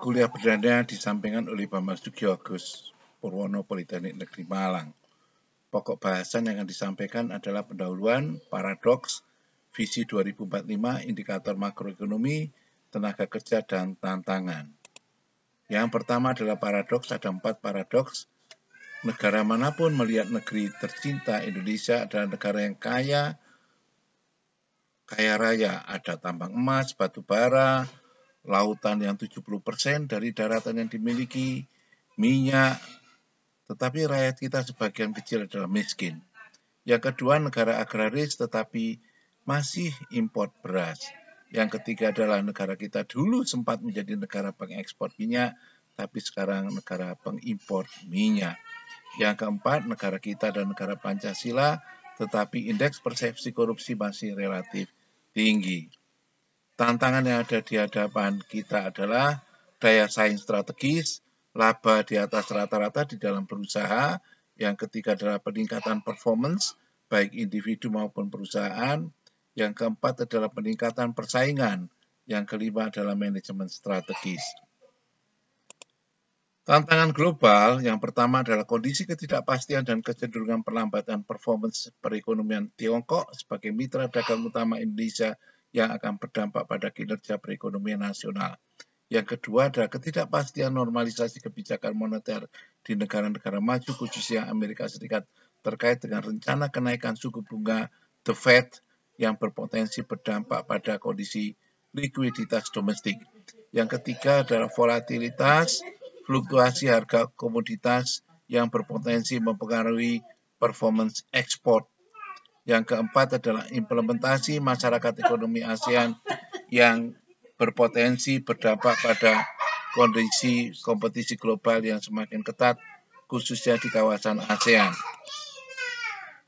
Kuliah perdana disampaikan oleh Bambang Sugio Agus Purwono Politeknik Negeri Malang. Pokok bahasan yang akan disampaikan adalah pendahuluan, paradoks, visi 2045, indikator makroekonomi, tenaga kerja, dan tantangan. Yang pertama adalah paradoks, ada 4 paradoks. Negara manapun melihat negeri tercinta Indonesia adalah negara yang kaya raya, ada tambang emas, batu bara, lautan yang 70% dari daratan yang dimiliki, minyak, tetapi rakyat kita sebagian kecil adalah miskin. Yang kedua, negara agraris tetapi masih impor beras. Yang ketiga adalah negara kita dulu sempat menjadi negara pengekspor minyak, tapi sekarang negara pengimpor minyak. Yang keempat, negara kita dan negara Pancasila, tetapi indeks persepsi korupsi masih relatif tinggi. Tantangan yang ada di hadapan kita adalah daya saing strategis, laba di atas rata-rata di dalam berusaha. Yang ketiga adalah peningkatan performance, baik individu maupun perusahaan. Yang keempat adalah peningkatan persaingan. Yang kelima adalah manajemen strategis. Tantangan global yang pertama adalah kondisi ketidakpastian dan kecenderungan perlambatan performance perekonomian Tiongkok sebagai mitra dagang utama Indonesia yang akan berdampak pada kinerja perekonomian nasional. Yang kedua adalah ketidakpastian normalisasi kebijakan moneter di negara-negara maju, khususnya Amerika Serikat, terkait dengan rencana kenaikan suku bunga The Fed yang berpotensi berdampak pada kondisi likuiditas domestik. Yang ketiga adalah volatilitas, fluktuasi harga komoditas yang berpotensi mempengaruhi performance ekspor. Yang keempat adalah implementasi masyarakat ekonomi ASEAN yang berpotensi berdampak pada kondisi kompetisi global yang semakin ketat, khususnya di kawasan ASEAN.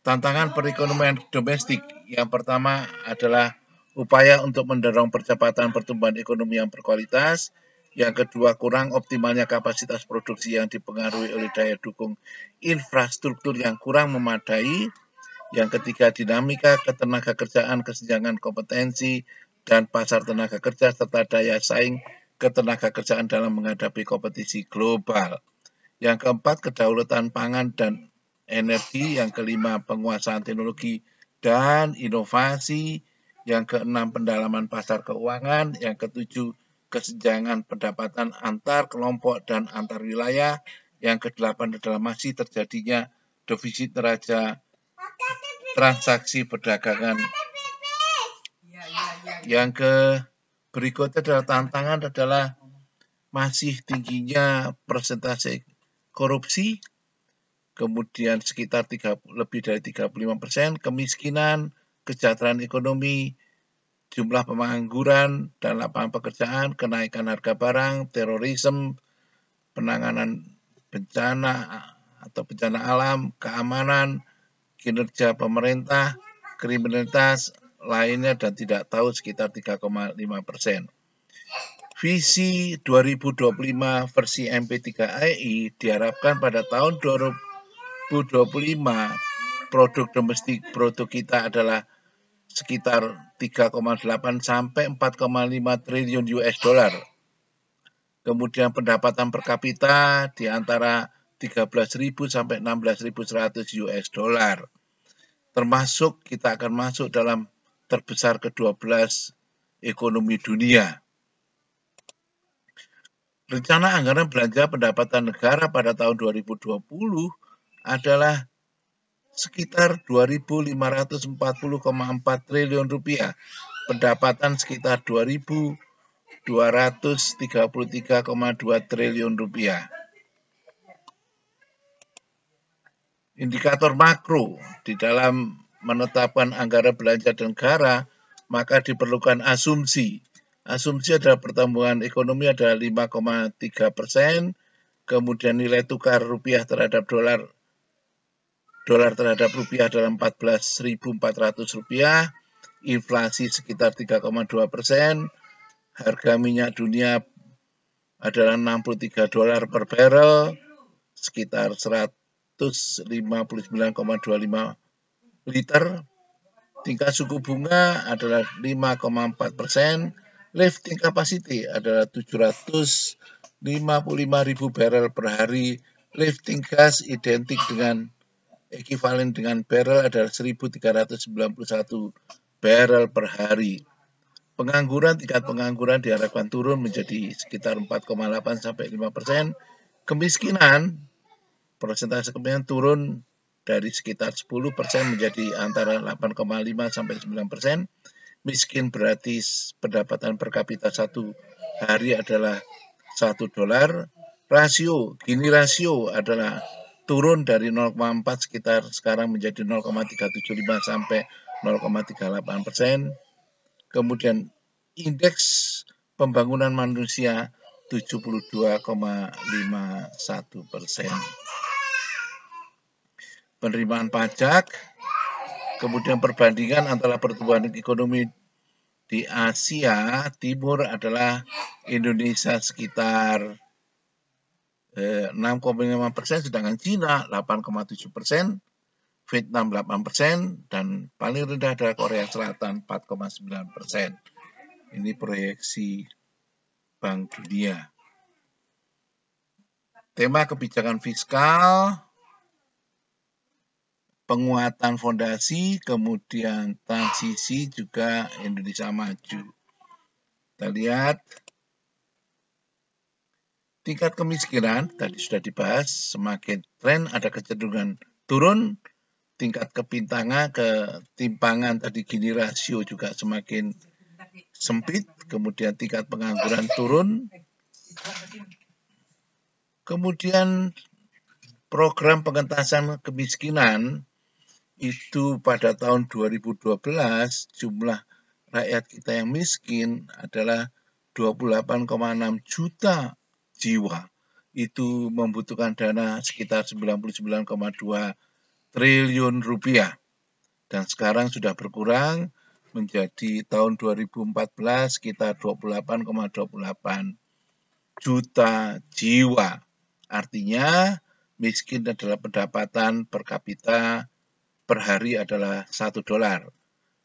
Tantangan perekonomian domestik yang pertama adalah upaya untuk mendorong percepatan pertumbuhan ekonomi yang berkualitas. Yang kedua, kurang optimalnya kapasitas produksi yang dipengaruhi oleh daya dukung infrastruktur yang kurang memadai. Yang ketiga, dinamika ketenaga kerjaan, kesenjangan kompetensi, dan pasar tenaga kerja, serta daya saing ketenaga kerjaan dalam menghadapi kompetisi global. Yang keempat, kedaulatan pangan dan energi. Yang kelima, penguasaan teknologi dan inovasi. Yang keenam, pendalaman pasar keuangan. Yang ketujuh, kesenjangan pendapatan antar kelompok dan antar wilayah. Yang kedelapan adalah masih terjadinya defisit neraca transaksi perdagangan. Yang berikutnya adalah tantangan adalah masih tingginya persentase korupsi, kemudian sekitar lebih dari 35%, kemiskinan, kesejahteraan ekonomi, jumlah pengangguran dan lapangan pekerjaan, kenaikan harga barang, terorisme, penanganan bencana atau bencana alam, keamanan, kinerja pemerintah, kriminalitas lainnya dan tidak tahu sekitar 3,5%. Visi 2025 versi MP3AI diharapkan pada tahun 2025 produk domestik bruto kita adalah sekitar 3,8 sampai 4,5 triliun US dollar. Kemudian pendapatan per kapita di antara 13.000 sampai 16.100 US dollar. Termasuk kita akan masuk dalam terbesar ke-12 ekonomi dunia. Rencana anggaran belanja pendapatan negara pada tahun 2020 adalah sekitar 2.540,4 triliun rupiah. Pendapatan sekitar 2.233,2 triliun rupiah. Indikator makro di dalam menetapkan anggaran belanja negara, maka diperlukan asumsi. Asumsi adalah pertumbuhan ekonomi adalah 5,3%, kemudian nilai tukar rupiah terhadap dolar terhadap rupiah adalah 14.400 rupiah, inflasi sekitar 3,2%, harga minyak dunia adalah 63 dolar per barrel, sekitar 159,25 liter. Tingkat suku bunga adalah 5,4%, lifting capacity adalah 700 55.000 barel per hari. Lifting gas identik dengan ekuivalen dengan barel adalah 1.391 barel per hari. Tingkat pengangguran diharapkan turun menjadi sekitar 4,8 sampai 5%. Kemiskinan, persentase kemiskinan turun dari sekitar 10% menjadi antara 8,5 sampai 9%. Miskin berarti pendapatan per kapita satu hari adalah $1. Gini rasio adalah turun dari 0,4 sekitar sekarang menjadi 0,375 sampai 0,38%. Kemudian indeks pembangunan manusia 72,51%. Penerimaan pajak, kemudian perbandingan antara pertumbuhan ekonomi di Asia Timur adalah Indonesia sekitar 6,5%, sedangkan Cina 8,7%, Vietnam 8%, dan paling rendah adalah Korea Selatan 4,9%. Ini proyeksi Bank Dunia. Tema kebijakan fiskal, penguatan fondasi, kemudian transisi juga Indonesia maju. Kita lihat tingkat kemiskinan tadi sudah dibahas, semakin tren ada kecenderungan turun. Tingkat ketimpangan tadi Gini rasio juga semakin sempit. Kemudian tingkat pengangguran turun. Kemudian program pengentasan kemiskinan itu pada tahun 2012 jumlah rakyat kita yang miskin adalah 28,6 juta jiwa. Itu membutuhkan dana sekitar 99,2 triliun rupiah. Dan sekarang sudah berkurang menjadi tahun 2014 sekitar 28,28 juta jiwa. Artinya miskin adalah pendapatan per kapita per hari adalah $1.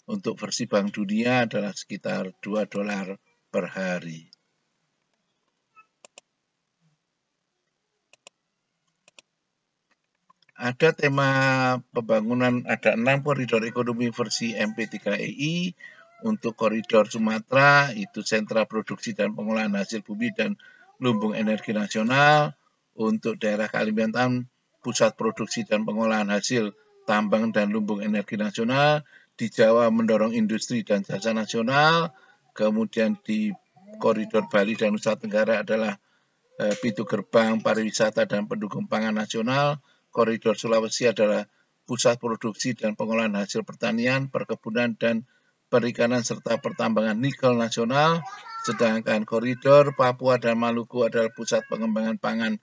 Untuk versi Bank Dunia adalah sekitar $2 per hari. Ada tema pembangunan, ada 6 koridor ekonomi versi MP3EI. Untuk koridor Sumatera, itu sentra produksi dan pengolahan hasil bumi dan lumbung energi nasional. Untuk daerah Kalimantan, pusat produksi dan pengolahan hasil tambang dan lumbung energi nasional. Di Jawa mendorong industri dan jasa nasional. Kemudian di koridor Bali dan Nusa Tenggara adalah pintu gerbang pariwisata dan pendukung pangan nasional. Koridor Sulawesi adalah pusat produksi dan pengolahan hasil pertanian, perkebunan, dan perikanan serta pertambangan nikel nasional. Sedangkan koridor Papua dan Maluku adalah pusat pengembangan pangan,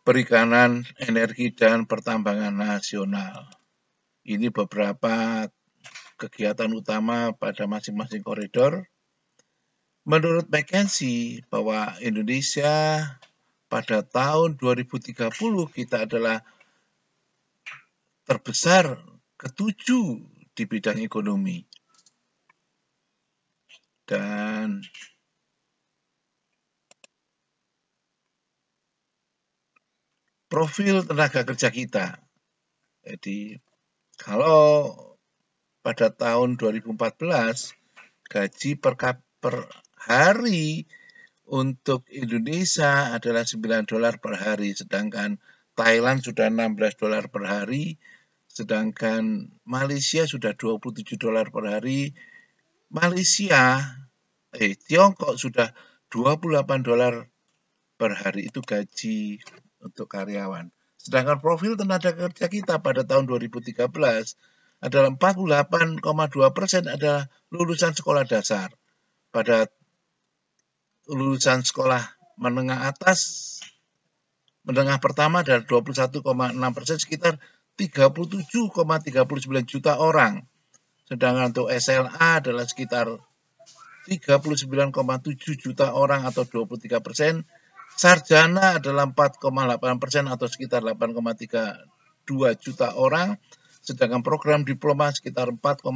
perikanan, energi, dan pertambangan nasional. Ini beberapa kegiatan utama pada masing-masing koridor. Menurut McKinsey bahwa Indonesia pada tahun 2030 kita adalah terbesar ke-7 di bidang ekonomi. Dan profil tenaga kerja kita. Jadi kalau pada tahun 2014 gaji per hari untuk Indonesia adalah $9 per hari, sedangkan Thailand sudah $16 per hari, sedangkan Malaysia sudah $27 per hari. Tiongkok sudah $28 per hari, itu gaji untuk karyawan. Sedangkan profil tenaga kerja kita pada tahun 2013 adalah 48,2% adalah lulusan sekolah dasar. Pada lulusan sekolah menengah atas, menengah pertama adalah 21,6%, sekitar 37,39 juta orang. Sedangkan untuk SLA adalah sekitar 39,7 juta orang atau 23%. Sarjana adalah 4,8% atau sekitar 8,32 juta orang. Sedangkan program diploma sekitar 4,1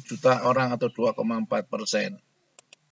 juta orang atau 2,4%.